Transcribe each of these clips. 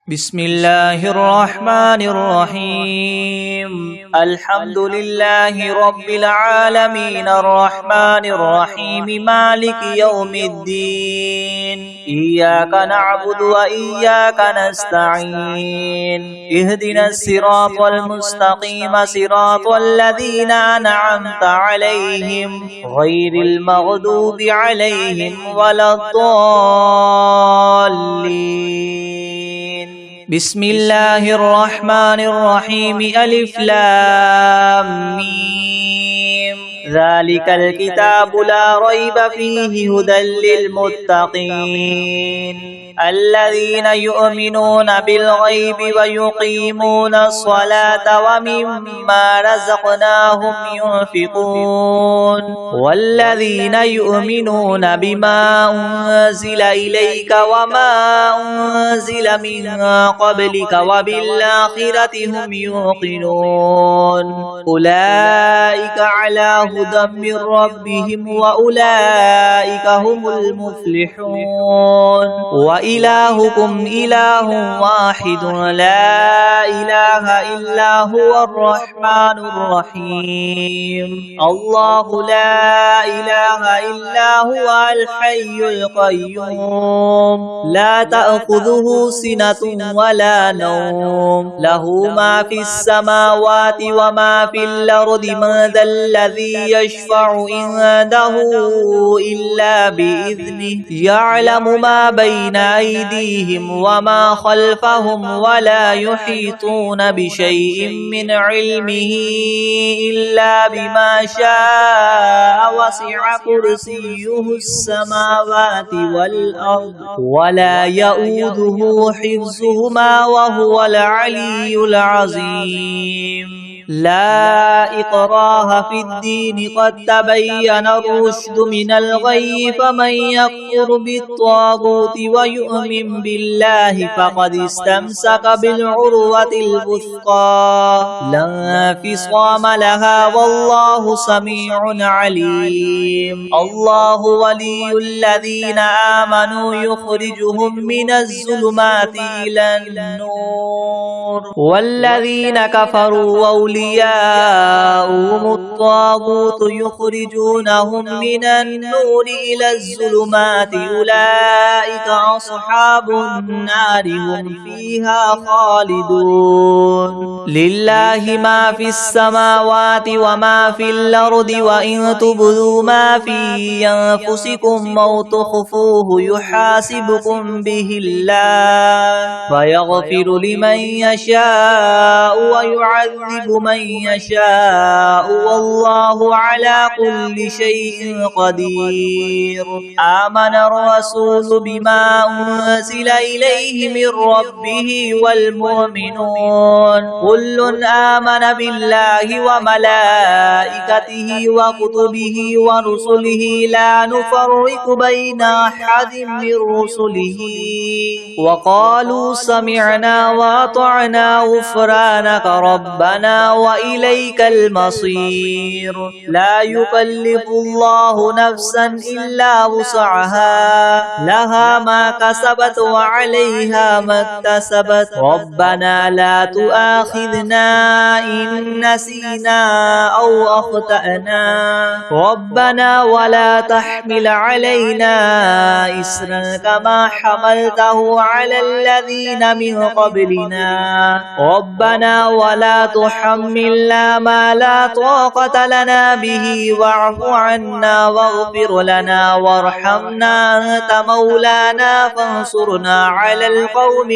بسم الله الرحمن الرحيم. الحمد لله رب العالمين الرحمن الرحيم مالك يوم الدين. إياك نعبد وإياك نستعين. اهدنا الصراط المستقيم صراط الذين أنعمت عليهم غير المغضوب عليهم ولا الضالين. بسم الله الرحمن الرحيم. ألف لام ميم. ذلك الكتاب لا ريب فيه هدى للمتقين الذين يؤمنون بالغيب ويقيمون الصلاة ومما رزقناهم ينفقون والذين يؤمنون بما أنزل إليك وما أنزل من قبلك وبالآخرة هم يوقنون أولئك على هدى من ربهم وأولئك هم المفلحون. وإلهكم إله واحد لا إله إلا هو الرحمن الرحيم. الله لا إله إلا هو الحي القيوم لا تأخذه سنة ولا نوم له ما في السماوات وما في الأرض. من ذا الذي يشفع عنده إلا بإذنه يعلم ما بين أيديهم وما خلفهم ولا يحيطون بشيء من علمه إلا بما شاء وسع كرسيه السماوات والأرض ولا يؤوده حفظهما وهو العلي العظيم. لا إكراه في الدين قد تبين الرشد من الغي فمن يكفر بالطاغوت ويؤمن بالله فقد استمسك بالعروة الوثقى لا انفصام لها والله سميع عليم. الله ولي الذين آمنوا يخرجهم من الظلمات إلى النور والذين كفروا أولياؤهم الطاغوت يخرجونهم من النور إلى الظلمات أولئك أصحاب النار هم فيها خالدون. لله ما في السماوات وما في الأرض وإن تبدوا ما في أنفسكم أو تخفوه يحاسبكم به الله فيغفر لمن يشاء ويعذب من يشاء والله على كل شيء قدير. آمن الرسول بما أنزل إليه من ربه والمؤمنون كل آمن بالله وملائكته وكتبه ورسله لا نفرق بين أحد من رسله وقالوا سمعنا وأطعنا غفرانك ربنا وإليك المصير. لا يكلف الله نفسا إلا وسعها لها ما كسبت وعليها ما اكتسبت ربنا لا تؤاخذنا إن نسينا أو أخطأنا ربنا ولا تحمل علينا إسرا كما حملته على الذين من قبلنا ربنا ولا تحملنا ما لا طاقة لنا به واعف عنا واغفر لنا وارحمنا أنت مولانا فانصرنا على القوم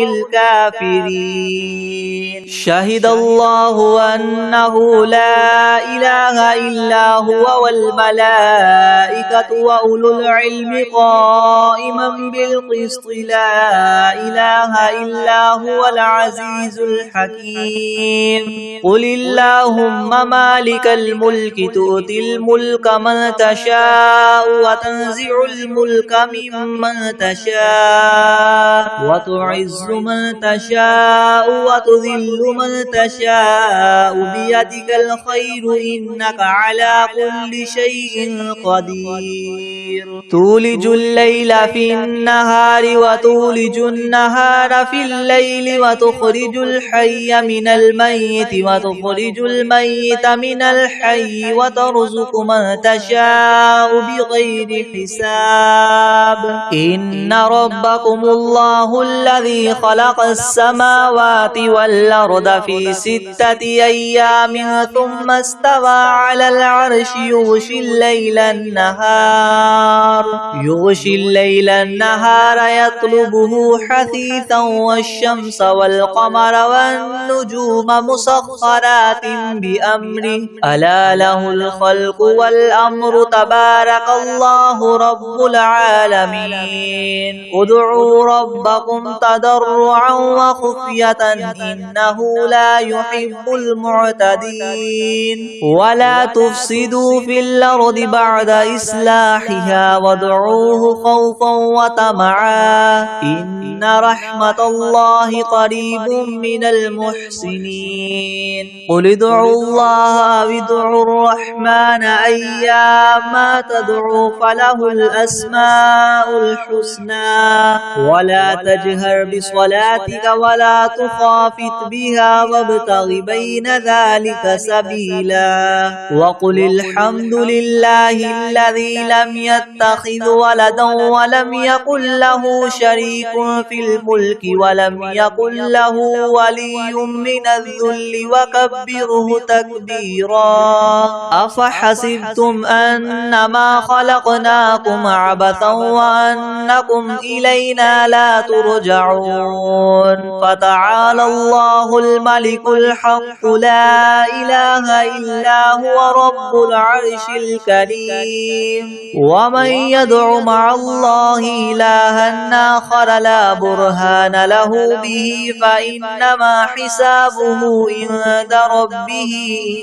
الكافرين. شهد الله أنه لا إله إلا هو والملائكة وأولو العلم قائما بالقسط لا إله إلا هو العزيز الحكيم. قل اللهم مالك الملك تؤتي الملك من تشاء وتنزع الملك ممن تشاء وتعز من تشاء وتذل من تشاء بيدك الخير إنك على كل شيء قدير تولج الليل في النهار وتولج النهار في الليل وتخرج الحي من الميت وتخرج الميت من الحي وترزق من تشاء بغير حساب إن ربكم الله الذي خلق السماوات والأرض في 6 أيام ثم استوى على العرش يغشي الليل النهار يطلبه حثيثا والشمس والقمر والنجوم مسخرات بأمره ألا له الخلق والأمر تبارك الله رب العالمين ادعوا ربكم تضرعا وخفية إنه لا يحب المعتدين ولا تفسدوا في الأرض بعد إصلاحها وادعوه خوفا وطمعا إن رحمة الله قريب من المحسنين قل ادعوا الله أو ادعوا الرحمن أيما تدعوا فله الأسماء الحسنى ولا تجهر بصلاتك ولا تخافت بها وابتغ بين ذلك سبيلا وقل الحمد لله الذي لم يتخذ ولدا ولم يكن له شريك في الملك ولم يكن له ولي من الذل وكبره تكبيرا أفحسبتم أنما خلقناكم عبثا وأنكم إلينا لا ترجعون فتعالى الله الملك الحق لا إله إلا هو رب العرش الكريم ومن يدع مع الله إلها آخر لا برهان له به فإنما حسابه عند ربه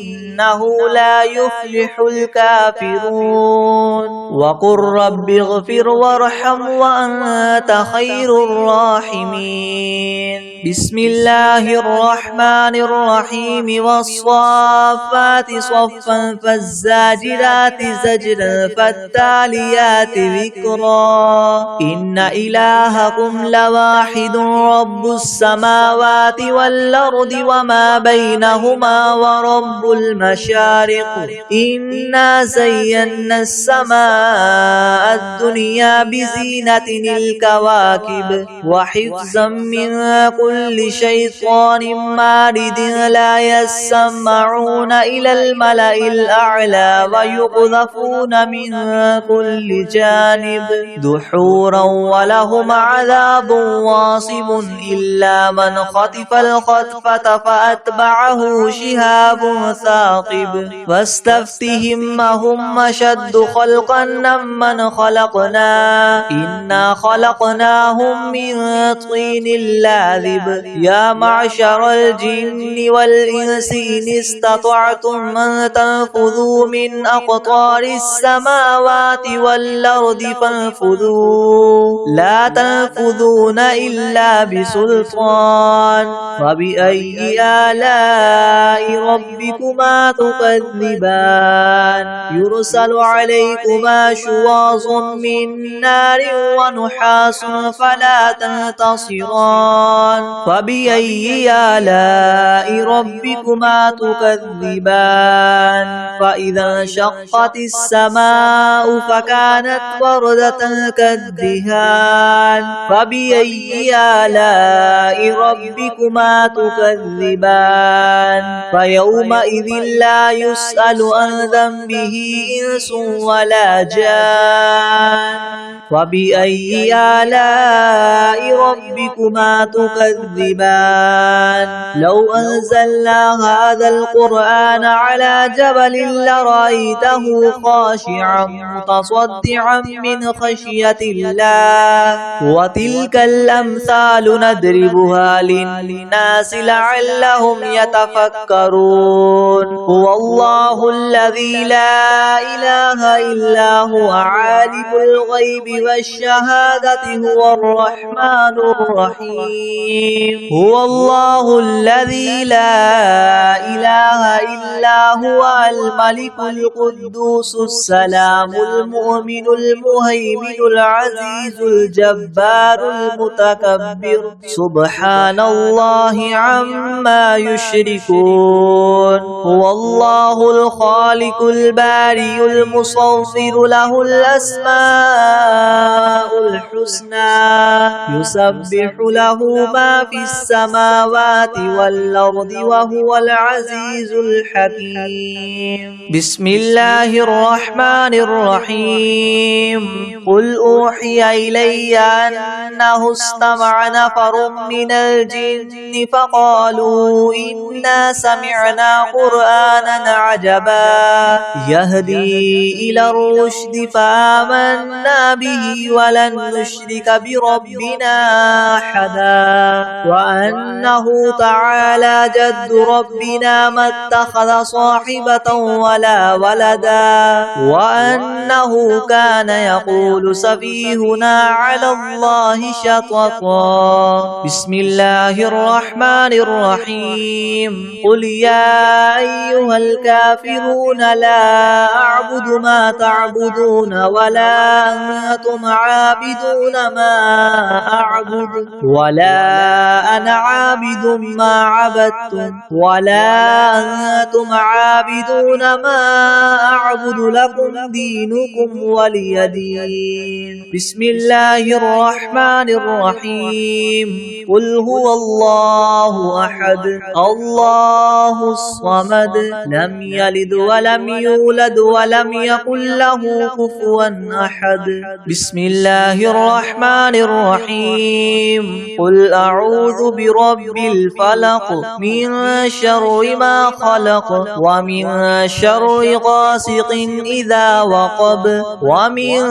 إنه لا يفلح الكافرون وقل رب اغفر وارحم وأنت خير الراحمين بسم الله الرحمن الرحيم والصافات صفا فالزاجرات زجرا فالتاليات ذكرا إن إلهكم لواحد رب السماوات والأرض وما بينهما ورب المشارق إنا زينا السماء الدنيا بزينة الكواكب وحفظا من كل شيطان مارد لا يسمعون إلى الملأ الأعلى ويقذفون من كل جانب دحورا ولهم عذاب واصب إلا من خطف الخطفة فأتبعه شهاب ثاقب فاستفتهم هم أشد خلقا ممن خلقنا إنا خلقناهم من طين لاذب يا معشر الجن والإنس إن استطعتم أن تنفذوا من أقطار السماوات والأرض فانفذوا لا تنفذون إلا بسلطان فبأي آلاء ربكما تكذبان يرسل عليكما شواظ من نار ونحاس فلا تنتصران فبأي آلاء ربكما تكذبان فإذا انشقت السماء فكانت وردة كالدهان فبأي آلاء ربكما تكذبان فيومئذ لا يسأل عن ذنبه إنس ولا جان فبأي آلاء ربكما تكذبان لو أنزلنا هذا القرآن على جبل لرأيته خاشعا متصدعا من خشية الله وتلك الأمثال نضربها للناس لعلهم يتفكرون هو الله الذي لا إله إلا هو عالم الغيب والشهادة هو الرحمن الرحيم هو الله الذي لا إله إلا هو الملك القدوس السلام المؤمن المهيمن العزيز الجبار المتكبر سبحان الله عما يشركون هو الله الخالق البارئ المصور له الأسماء الحسنى يسبح له ما في السماوات والأرض وهو العزيز الحكيم بسم الله الرحمن الرحيم قل أوحي إلي أنه استمع نفر من الجن فقالوا إنا سمعنا قرآنا عجبا يهدي إلى الرشد فآمنا به ولن نشرك بربنا أحدا وأنه تعالى جد ربنا ما اتخذ صاحبة ولا ولدا وأنه كان يقول سفيهنا على الله شططا بسم الله الرحمن الرحيم قل يا أيها الكافرون لا أعبد ما تعبدون ولا أنتم عابدون ما أعبد ولا أنا عابد ما عبدتم ولا أنتم عابدون ما أعبد لكم دينكم ولي دين بسم الله الرحمن الرحيم قل هو الله أحد الله الصمد لم يلد ولم يولد ولم يكن له كفوا أحد بسم الله الرحمن الرحيم قل أعوذ برب الفلق من شر ما خلق ومن شر غاسق إذا وقب ومن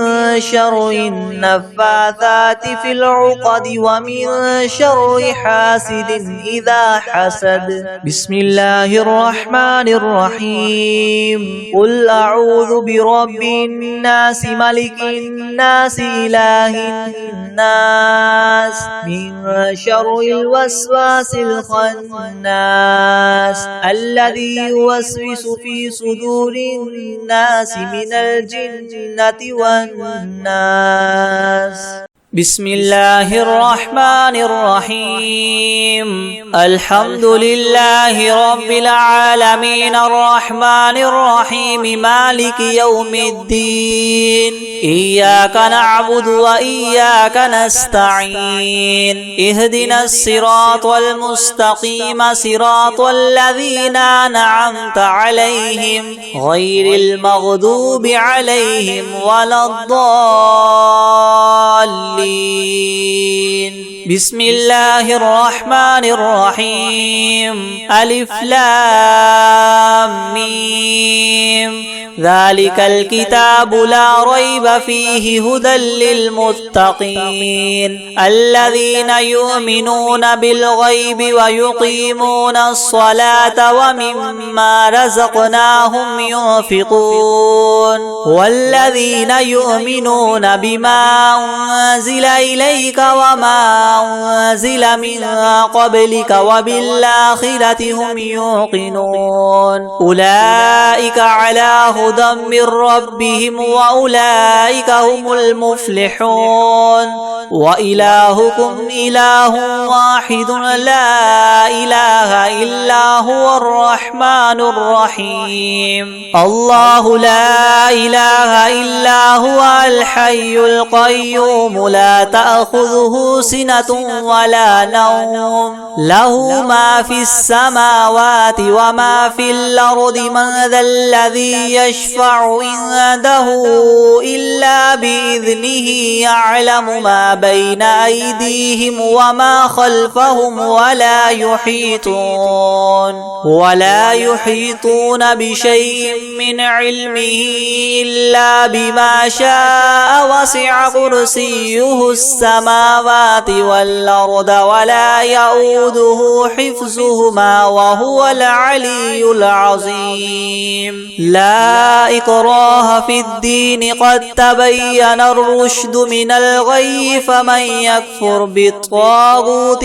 شر النفاثات في العقد ومن شر حاسد إذا حسد بسم الله الرحمن الرحيم قل أعوذ برب الناس ملك الناس إله الناس من شر الوسواس الخناس الذي يوسوس في صدور الناس من الجنة والناس بسم الله الرحمن الرحيم الحمد لله رب العالمين الرحمن الرحيم مالك يوم الدين إياك نعبد وإياك نستعين اهدنا الصراط المستقيم صراط الذين أنعمت عليهم غير المغضوب عليهم ولا الضالين بسم الله الرحمن الرحيم ألف لام ميم ذلك الكتاب لا ريب فيه هدى للمتقين الذين يؤمنون بالغيب ويقيمون الصلاة ومما رزقناهم ينفقون والذين يؤمنون بما أنزل إليك وما أنزل من قبلك وبالآخرة هم يوقنون أولئك على هدى من ربهم وأولئك هم المفلحون وإلهكم إله واحد لا إله إلا هو الرحمن الرحيم الله لا إله إلا هو الحي القيوم لا تأخذه سنة سنة ولا نوم له ما في السماوات وما في الأرض من ذا الذي يشفع عنده إلا بإذنه يعلم ما بين أيديهم وما خلفهم ولا يحيطون بشيء من علمه إلا بما شاء وسع كرسيه السماوات والأرض ولا يؤوده حفظهما وهو العلي العظيم لا إكراه في الدين قد تبين الرشد من الغي فمن يكفر بالطاغوت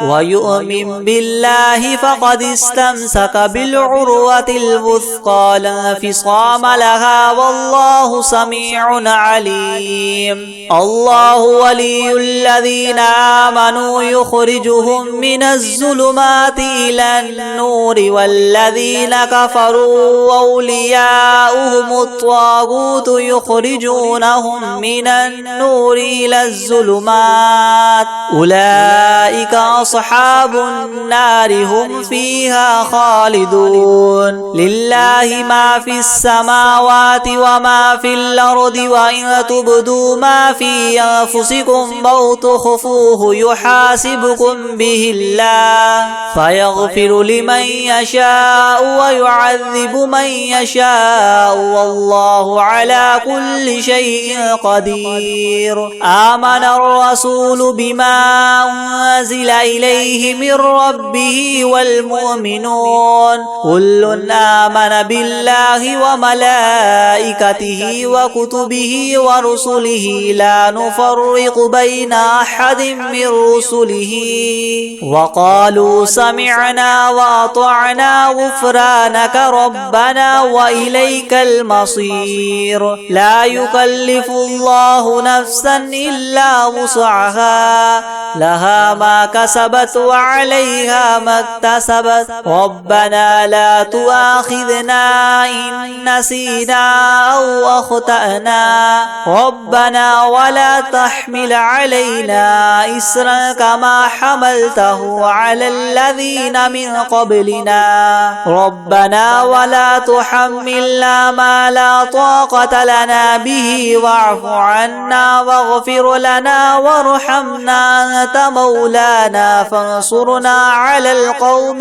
ويؤمن بالله فقد استمسك بالعروة الوثقى لا انفصام لها والله سميع عليم الله ولي الذين آمنوا يخرجهم من الظلمات إلى النور والذين كفروا أولياؤهم الطاغوت يخرجونهم من النور إلى الظلمات أولئك أصحاب النار هم فيها خالدون لله ما في السماوات وما في الأرض وإن تبدوا ما في أنفسكم أو تخفوه يحاسبكم به الله فيغفر لمن يشاء ويعذب من يشاء والله على كل شيء قدير آمن الرسول بما أنزل إليه من ربه والمؤمنون كل آمن بالله وملائكته وكتبه ورسله لا نفرق بين أحد من رسله وقالوا سمعنا وأطعنا غفرانك ربنا وإليك المصير لا يكلف الله نفسا إلا وسعها لها ما كسبت وعليها ما اكتسبت ربنا لا تؤاخذنا إن نسينا أو أخطأنا ربنا ولا تحمل علينا إسرا كما حملته على الذين من قبلنا ربنا ولا تحملنا ما لا طاقة لنا به واعف عنا واغفر لنا وارحمنا أنت مولانا فانصرنا على القوم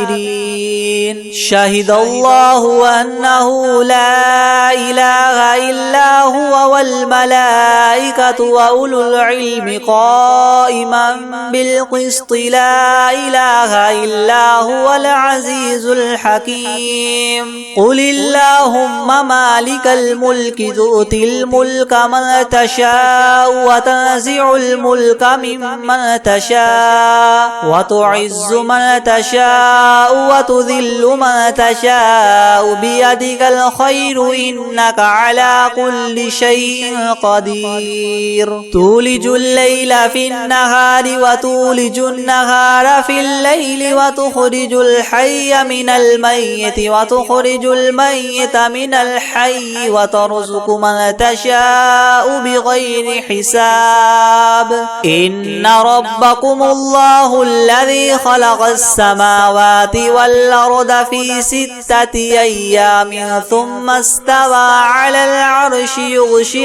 الكافرين شهد الله أنه لا إله إلا هو والملائكة وأولو العلم قائما بالقسط لا إله إلا هو العزيز الحكيم قل اللهم مالك الملك تؤتي الملك من تشاء وتنزع الملك ممن تشاء وتعز من تشاء وتذل من تشاء بيدك الخير إنك على كل شيء قدير تولج الليل في النهار وتولج النهار في الليل وتخرج الحي من الميت وتخرج الميت من الحي وترزق من تشاء بغير حساب إن ربكم الله الذي خلق السماوات والأرض في 6 أيام ثم استوى على العرش يغشي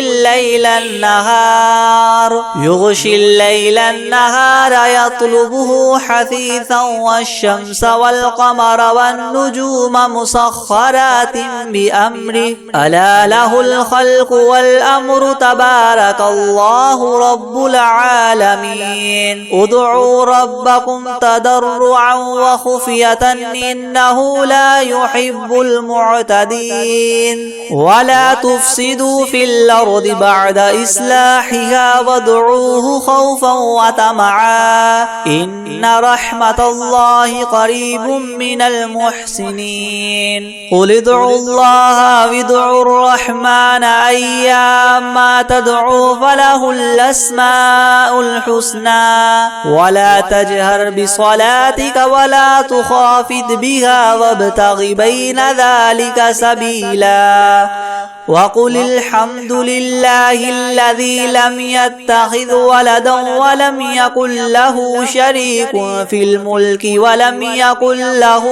الليل النهار يطلبه حثيثا والشمس والقمر والنجوم مسخرات بأمره ألا له الخلق والأمر تبارك الله رب العالمين ادعوا ربكم تضرعا وخفية إنه لا يحب المعتدين ولا تفسدوا في الأرض بعد إصلاحها وادعوه خوفا وطمعا إن رحمة الله قريب من المحسنين قل ادعوا الله وادعوا الرحمن أيما تدعوا فله الأسماء الحسنى ولا تجهر بصلاتك ولا تخافت بها وابتغ بين ذلك سبيلا وقل الحمد لله الذي لم يتخذ ولدا ولم يكن له شريك في الملك ولم يكن له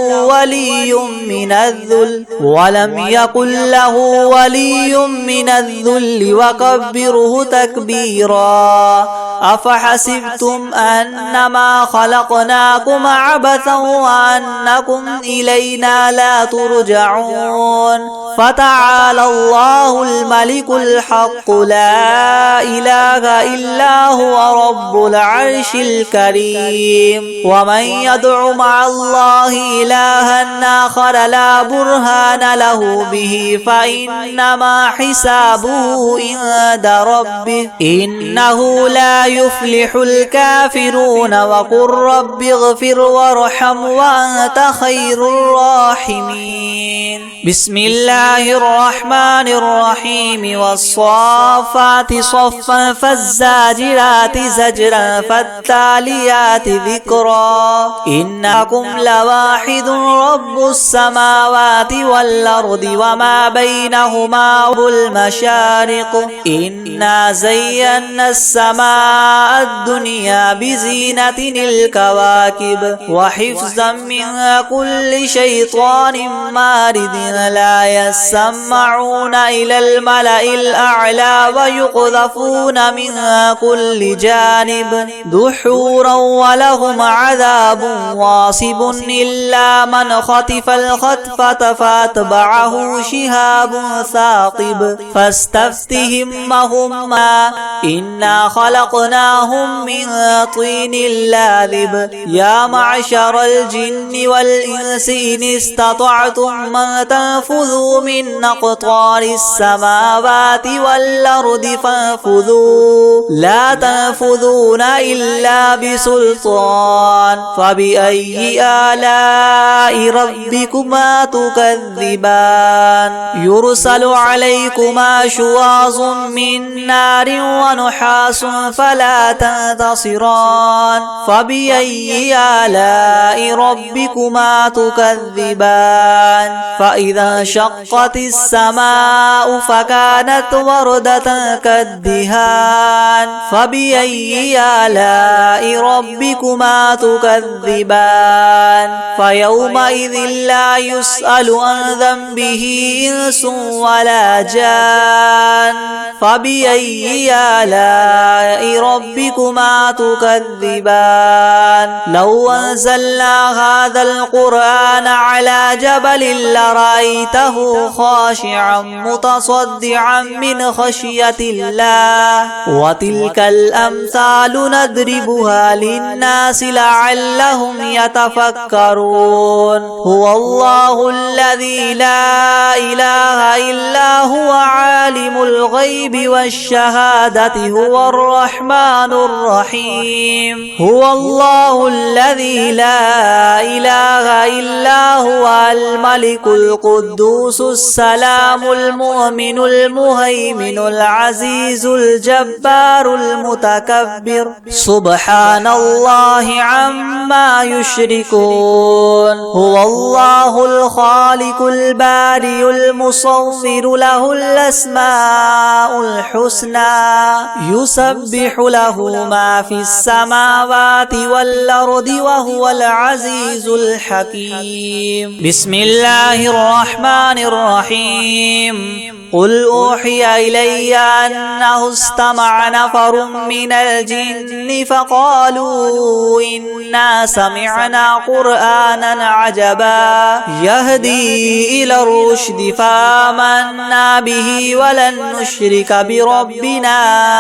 ولي من الذل وكبره تكبيرا. أفحسبتم أنما خلقناكم عبثا وأنكم إلينا لا ترجعون. فتعالى الله الملك الحق لا إله إلا هو رب العرش الكريم. ومن يدع مع الله إلها آخر لا برهان له به فإنما حسابه عند ربه إنه لا يفلح الكافرون. وقل رب اغفر وارحم وأنت خير الراحمين. بسم الله الرحمن الرحيم. والصافات صفا فالزاجرات زجرا فالتاليات ذكرا. إنكم لواحد رب السماوات والأرض وما بينهما والمشارق. إنا زينا السماء الدنيا بزينة الكواكب وحفظا من كل شيطان مارد. لا يسمعون إلى الملأ الأعلى ويقذفون من كل جانب دحورا ولهم عذاب واصب إلا من خطف الخطفة فاتبعه شهاب ثاقب. فاستفتهم هما إنا خلقناهم من طين لاذب. يا معشر الجن والإنس إن استطعتم من تنفذوا من أقطار السماوات والأرض فانفذوا لا تنفذون إلا بسلطان. فبأي آلاء ربكما تكذبان. يرسل عليكما شواظ من نار ونحاس فلا تنتصران. فبأي آلاء ربكما تكذبان. فإذا انشقت السماء فكانت وردة كالدهان. فبأي آلاء ربكما تكذبان. فيومئذ لا يسأل عن ذنبه إنس ولا جان. فبأي آلاء ربكما تكذبان. لو أنزلنا هذا القرآن على جبل لرأيته خاشعا متصدعا من خشية الله. وتلك الأمثال نضربها للناس لعلهم يتفكرون. هو الله الذي لا إله إلا هو عالم الغيب والشهادة هو الرحمن الرحيم. هو الله الذي لا إله إلا هو الملك القدوس السلام المؤمن المهيمن العزيز الجبار المتكبر. سبحان الله عما يشركون. هو الله الخالق البارئ المصور له الأسماء الحسنى يسبح له ما في السماوات والأرض وهو العزيز الحكيم. بسم الله الرحمن الرحيم. قل أوحي إلي أنه استمع نفر من الجن فقالوا إنا سمعنا قرآنا عجبا يهدي إلى الرشد فآمنا به ولن نشرك بربنا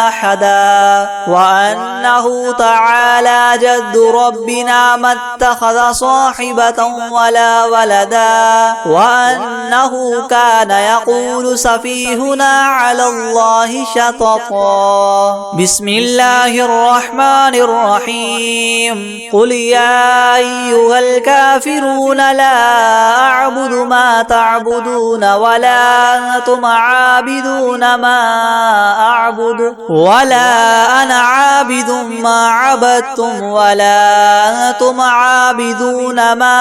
أحدا. وأنه تعالى جد ربنا ما اتخذ صاحبة ولا ولدا. وأنه كان يقول سفيهنا على الله شططا. بسم الله الرحمن الرحيم. قل قل يا أيها الكافرون لا أعبد ما تعبدون ولا أنتم عابدون ما أعبد ولا أنا عابد ما عبدتم ولا أنتم عابدون ما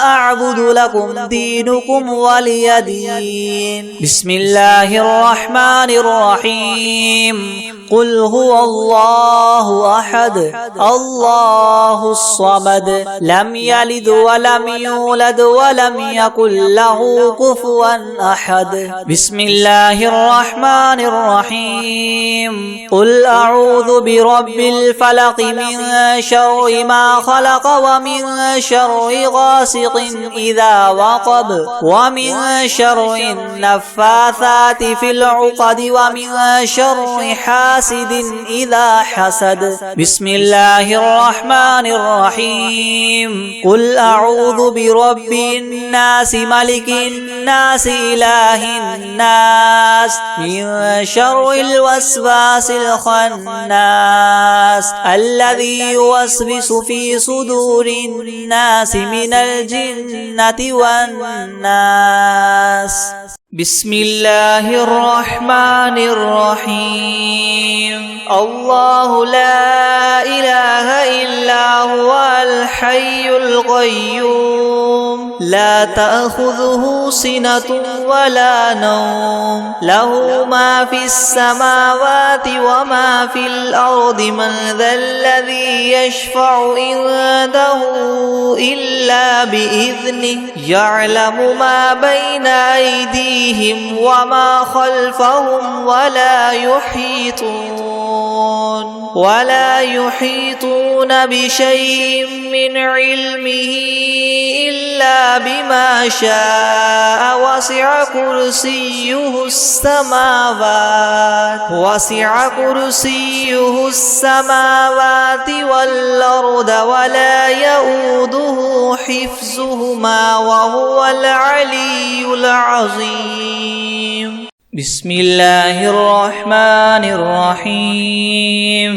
أعبد لكم دينكم ولي دين. بسم الله الرحمن الرحيم. قل هو الله أحد الله الصمد لم يلد ولم يولد ولم يكن له كفوا أحد. بسم الله الرحمن الرحيم. قل أعوذ برب الفلق من شر ما خلق ومن شر غاسق إذا وقب ومن شر النفاثات في العقد ومن شر حاسد إذا حسد. بسم الله الرحمن الرحيم. قل أعوذ برب الناس ملك الناس إله الناس من شر الوسواس الخناس الذي يوسوس في صدور الناس من الجنة والناس. بسم الله الرحمن الرحيم. الله لا إله إلا هو الحي القيوم لا تأخذه سنة ولا نوم له ما في السماوات وما في الأرض من ذا الذي يشفع عنده إلا بإذنه يعلم ما بين أيديهم وما خلفهم ولا يحيطون بشيء من علمه إلا بما شاء وسع كرسيه السماوات والأرض ولا يؤوده حفظهما وهو العلي العظيم. بسم الله الرحمن الرحيم.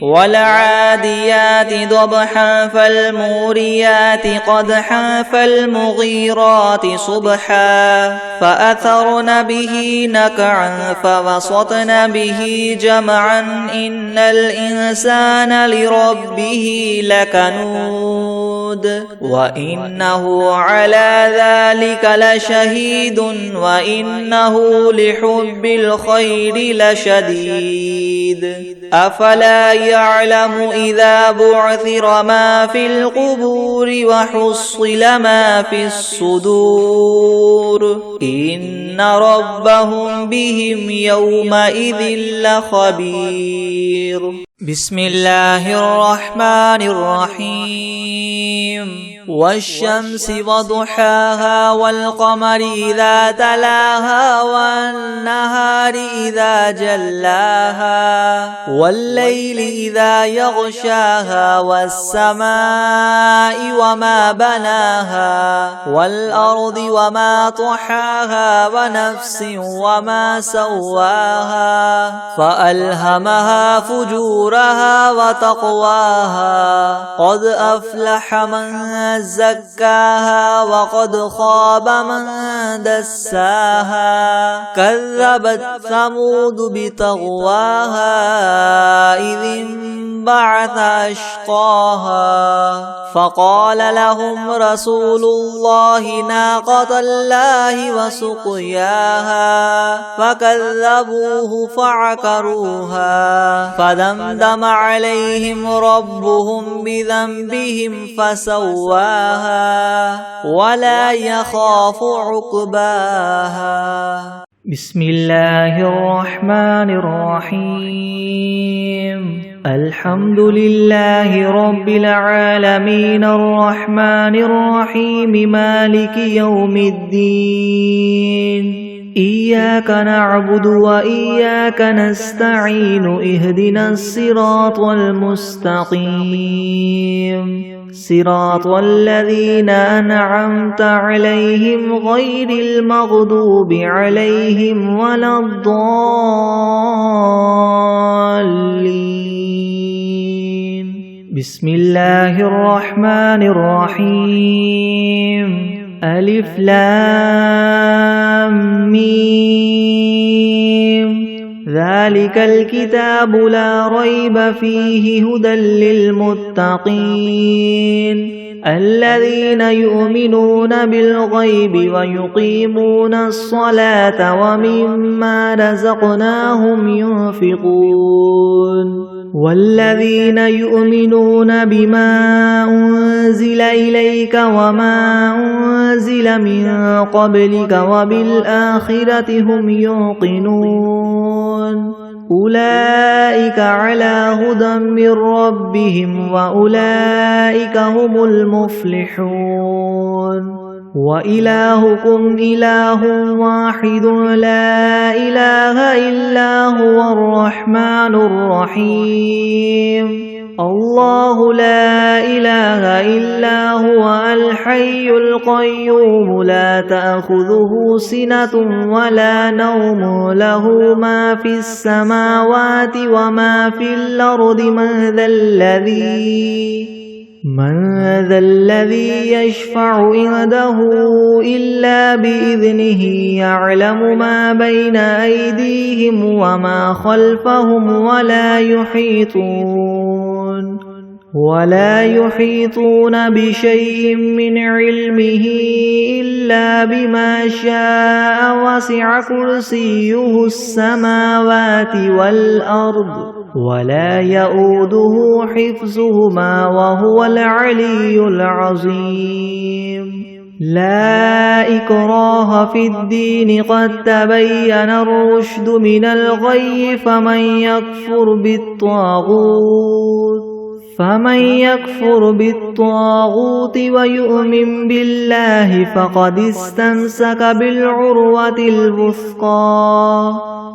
والعاديات ضبحا فالموريات قدحا فالمغيرات صبحا فأثرن به نقعا فوسطن به جمعا إن الإنسان لربه لكنود وإنه على ذلك لشهيد وإنه لحب الخير لشديد. أفلا يعلم إذا بعثر ما في القبور وحصل ما في الصدور إن ربهم بهم يومئذ لخبير. بسم الله الرحمن الرحيم. والشمس وضحاها والقمر إذا تلاها والنهار إذا جلاها والليل إذا يغشاها والسماء وما بناها والأرض وما طحاها ونفس وما سواها فألهمها فجورها وتقواها قد أفلح من زكاها وقد خاب من دساها. كذبت ثمود بطغواها إذ انبعث أشقاها فقال لهم رسول الله ناقة الله وسقياها فكذبوه فعقروها فدمدم عليهم ربهم بذنبهم فسواها ولا يخاف عقباها. بسم الله الرحمن الرحيم. الحمد لله رب العالمين الرحمن الرحيم مالك يوم الدين إياك نعبد وإياك نستعين اهدنا الصراط المستقيم صراط الذين أنعمت عليهم غير المغضوب عليهم ولا الضالين. بسم الله الرحمن الرحيم. ألف لام ميم. ذلك الكتاب لا ريب فيه هدى للمتقين الذين يؤمنون بالغيب ويقيمون الصلاة ومما رزقناهم ينفقون والذين يؤمنون بما أنزل إليك وما أنزل من قبلك وبالآخرة هم يوقنون أولئك على هدى من ربهم وأولئك هم المفلحون وإلهكم إله واحد لا إله إلا هو الرحمن الرحيم الله لا إله إلا هو الحي القيوم لا تأخذه سنة ولا نوم له ما في السماوات وما في الأرض من ذا الذي يشفع عنده إلا بإذنه يعلم ما بين أيديهم وما خلفهم ولا يحيطون بشيء من علمه إلا بما شاء وسع كرسيه السماوات والأرض ولا يؤوده حفظهما وهو العلي العظيم لا إكراه في الدين قد تبين الرشد من الغي فمن يكفر بالطاغوت ويؤمن بالله فقد استمسك بالعروة الوثقى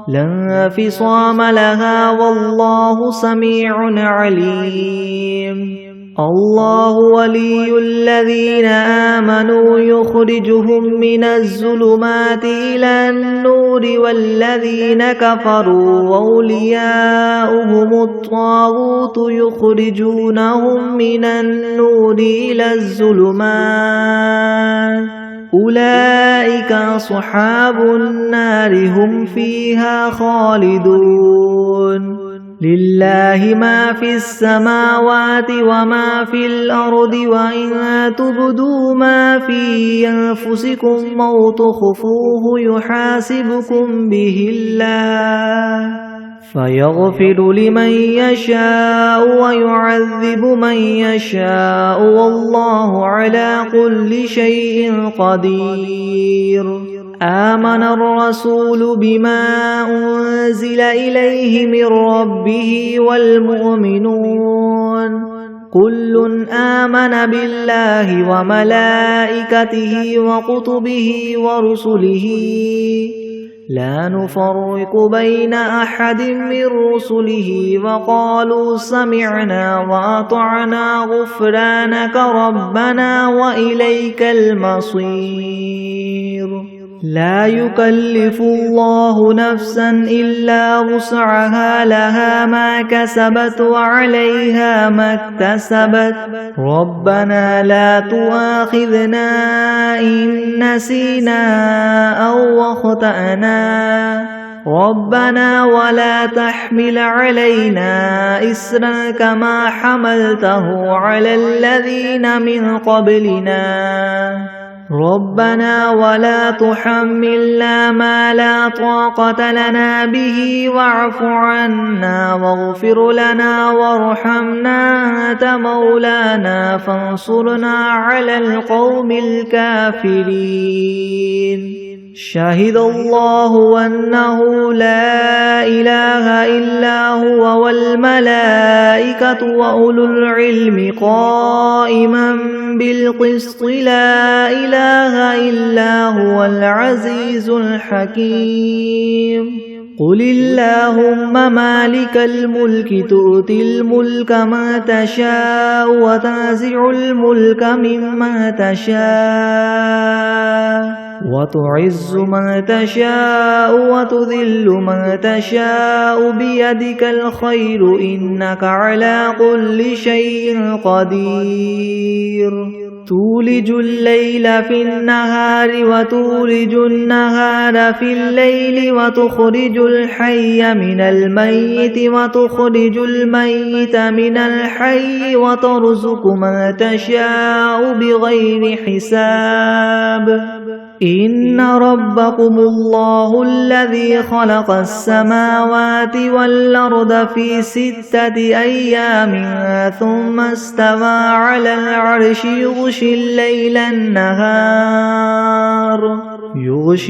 لا انفصام لها والله سميع عليم الله ولي الذين آمنوا يخرجهم من الظلمات إلى النور والذين كفروا أولياؤهم الطاغوت يخرجونهم من النور إلى الظلمات أولئك أصحاب النار هم فيها خالدون لله ما في السماوات وما في الأرض وإن تبدوا ما في أنفسكم أو تخفوه يحاسبكم به الله فيغفر لمن يشاء ويعذب من يشاء والله على كل شيء قدير آمن الرسول بما أنزل إليه من ربه والمؤمنون كل آمن بالله وملائكته وكتبه ورسله لا نفرق بين أحد من رسله وقالوا سمعنا وأطعنا غفرانك ربنا وإليك المصير لا يكلف الله نفسا إلا وسعها لها ما كسبت وعليها ما اكتسبت ربنا لا تؤاخذنا إن نسينا أو أخطأنا ربنا ولا تحمل علينا إسرا كما حملته على الذين من قبلنا ربنا ولا تحملنا ما لا طاقة لنا به واعف عنا واغفر لنا وارحمنا أنت مولانا فانصرنا على القوم الكافرين شهد الله أنه لا إله إلا هو والملائكة وأولو العلم قائما بالقسط لا إله إلا هو العزيز الحكيم قل اللهم مالك الملك تؤتي الملك من تشاء وتنزع الملك ممن تشاء وتعز من تشاء وتذل من تشاء بيدك الخير إنك على كل شيء قدير تولج الليل في النهار وتولج النهار في الليل وتخرج الحي من الميت وتخرج الميت من الحي وترزق من تشاء بغير حساب إن ربكم الله الذي خلق السماوات والأرض في 6 أيام ثم استوى على العرش يغشي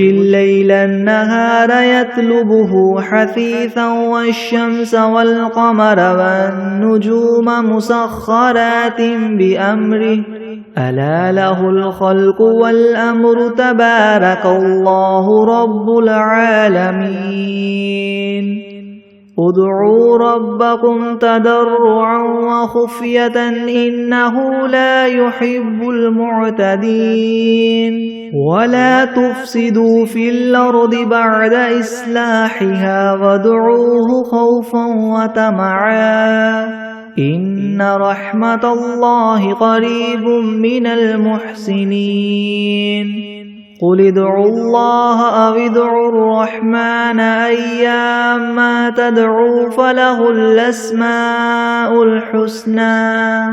الليل النهار يطلبه حثيثا والشمس والقمر والنجوم مسخرات بأمره ألا له الخلق والأمر تبارك الله رب العالمين ادعوا ربكم تضرعا وخفية إنه لا يحب المعتدين ولا تفسدوا في الأرض بعد إصلاحها وادعوه خوفا وطمعا إن رحمة الله قريب من المحسنين قل ادعوا الله أو ادعوا الرحمن أيما تدعوا فله الأسماء الحسنى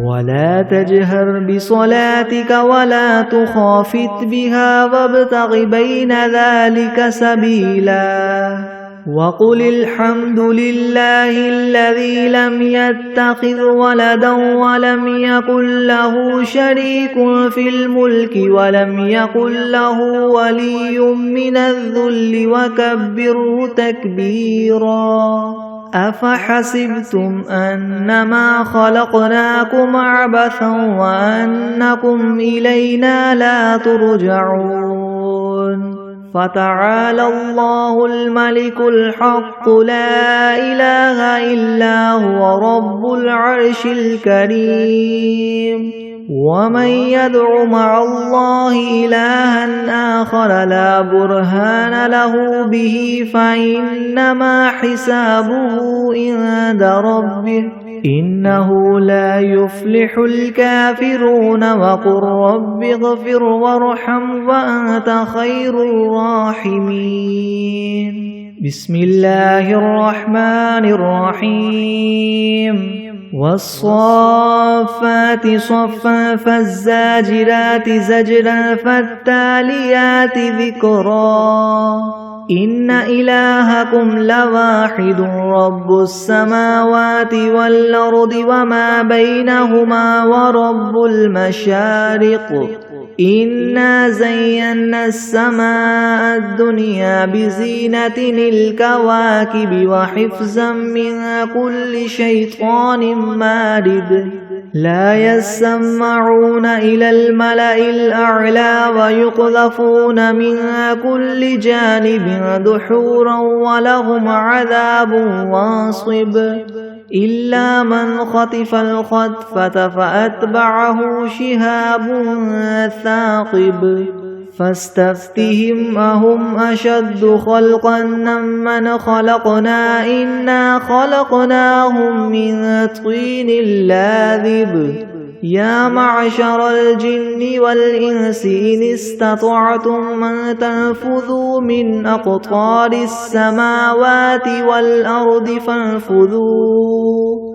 ولا تجهر بصلاتك ولا تخافت بها وابتغ بين ذلك سبيلا وقل الحمد لله الذي لم يتخذ ولدا ولم يكن له شريك في الملك ولم يكن له ولي من الذل وكبره تكبيرا أفحسبتم أنما خلقناكم عبثا وأنكم إلينا لا ترجعون فتعالى الله الملك الحق لا إله إلا هو رب العرش الكريم ومن يدع مع الله إلها آخر لا برهان له به فإنما حسابه عند ربه إنه لا يفلح الكافرون وقل رب اغفر وارحم وأنت خير الراحمين بسم الله الرحمن الرحيم والصافات صفا فالزاجرات زجرا فالتاليات ذكرا إن إلهكم لواحد رب السماوات والأرض وما بينهما ورب المشارق إنا زينا السماء الدنيا بزينة الكواكب وحفظا من كل شيطان مارد لا يسمعون إلى الملأ الأعلى ويقذفون من كل جانب دحورا ولهم عذاب واصب إلا من خطف الخطفة فأتبعه شهاب ثاقب فاستفتهم أهم أشد خلقا ممن خلقنا إنا خلقناهم من طين لاذب يا معشر الجن والإنس إن استطعتم أن تنفذوا من أقطار السماوات والأرض فانفذوا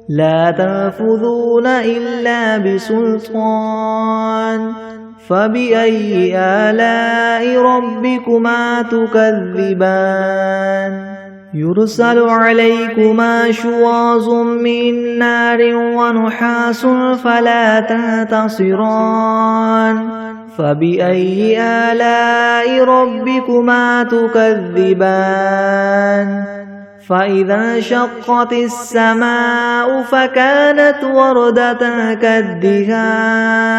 لا تنفذون إلا بسلطان فبأي آلاء ربكما تكذبان يرسل عليكما شواظ من نار ونحاس فلا تنتصران فبأي آلاء ربكما تكذبان فإذا انشقت السماء فكانت وردة كالدهان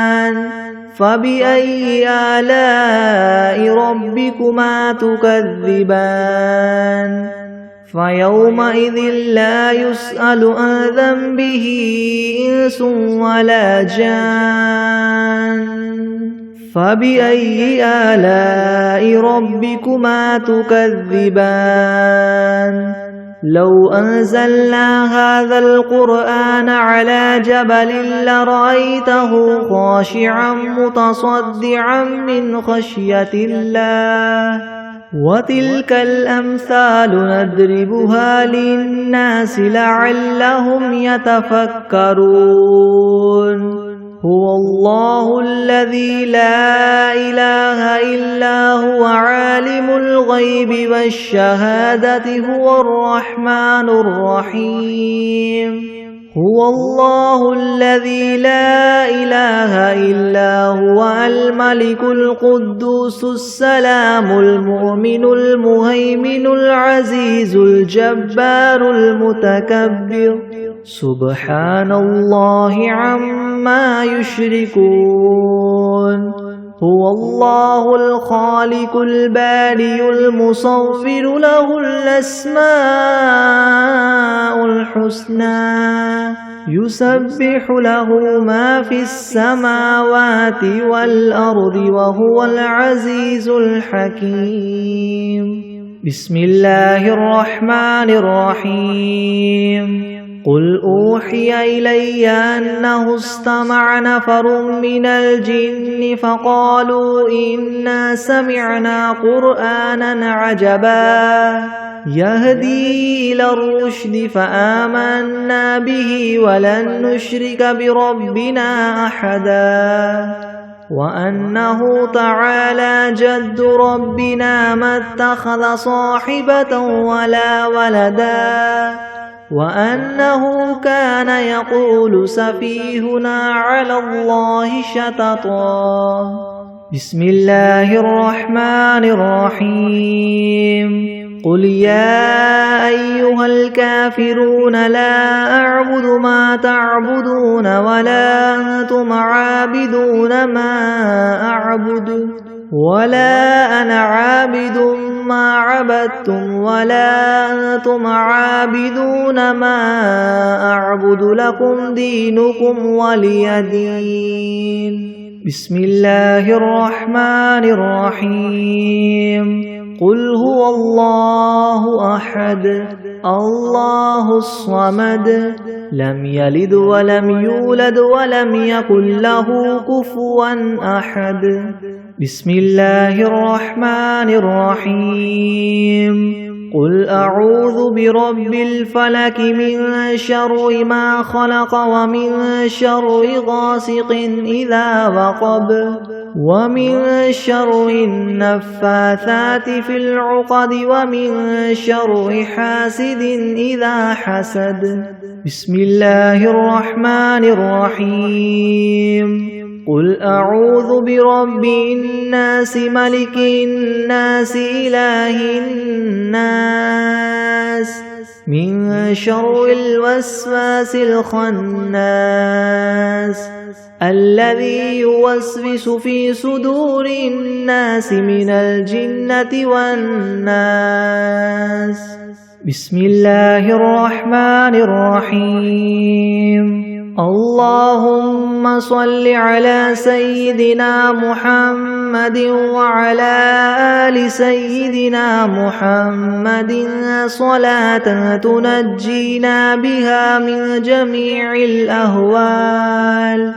فبأي آلاء ربكما تكذبان فيومئذ لا يسأل عن ذنبه إنس ولا جان فبأي آلاء ربكما تكذبان لو أنزلنا هذا القرآن على جبل لرأيته خاشعا متصدعا من خشية الله وتلك الأمثال نضربها للناس لعلهم يتفكرون هو الله الذي لا إله إلا هو عالم الغيب والشهادة هو الرحمن الرحيم هو الله الذي لا إله إلا هو الملك القدوس السلام المؤمن المهيمن العزيز الجبار المتكبر سبحان الله عما يشركون هو الله الخالق البارئ المصور له الأسماء الحسنى يسبح له ما في السماوات والأرض وهو العزيز الحكيم بسم الله الرحمن الرحيم قل أوحي إلي أنه استمع نفر من الجن فقالوا إنا سمعنا قرآنا عجبا يهدي إلى الرشد فآمنا به ولن نشرك بربنا أحدا وأنه تعالى جد ربنا ما اتخذ صاحبة ولا ولدا وأنه كان يقول سفيهنا على الله شططا بسم الله الرحمن الرحيم قل يا أيها الكافرون لا أعبد ما تعبدون ولا أنتم عابدون ما أعبد ولا أنا عابد ما عبدتم ولا أنتم عابدون ما أعبد لكم دينكم ولي دين بسم الله الرحمن الرحيم قل هو الله أحد الله الصمد لم يلد ولم يولد ولم يكن له كفوا أحد بسم الله الرحمن الرحيم قل أعوذ برب الفلك من شر ما خلق ومن شر غاسق إذا وقب ومن شر النفاثات في العقد ومن شر حاسد إذا حسد بسم الله الرحمن الرحيم قل أعوذ برب الناس ملك الناس إله الناس من شر الوسواس الخناس الذي يوسوس في صدور الناس من الجنة والناس بسم الله الرحمن الرحيم اللهم صل على سيدنا محمد وعلى آل سيدنا محمد صلاة تنجينا بها من جميع الأهوال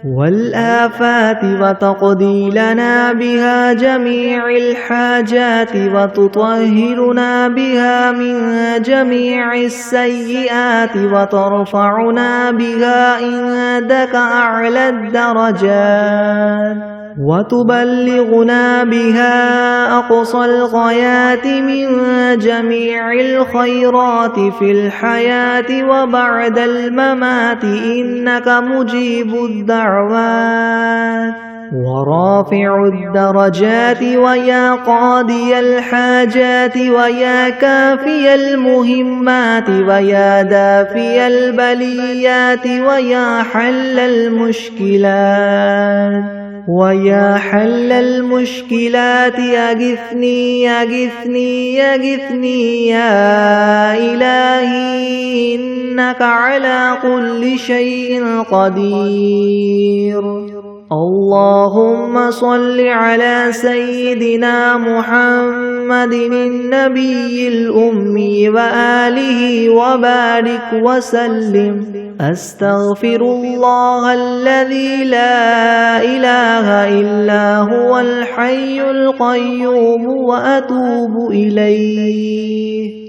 والآفات وتقضي لنا بها جميع الحاجات وتطهرنا بها من جميع السيئات وترفعنا بها عندك أعلى الدرجات وتبلغنا بها أقصى الغايات من جميع الخيرات في الحياة وبعد الممات إنك مجيب الدعوات ورافع الدرجات ويا قاضي الحاجات ويا كافي المهمات ويا دافي البليات ويا حل المشكلات ويا حل المشكلات أغثني أغثني أغثني يا إلهي إنك على كل شيء قدير اللهم صل على سيدنا محمد النبي الأمي وآله وبارك وسلم. أستغفر الله الذي لا إله إلا هو الحي القيوم وأتوب إليه.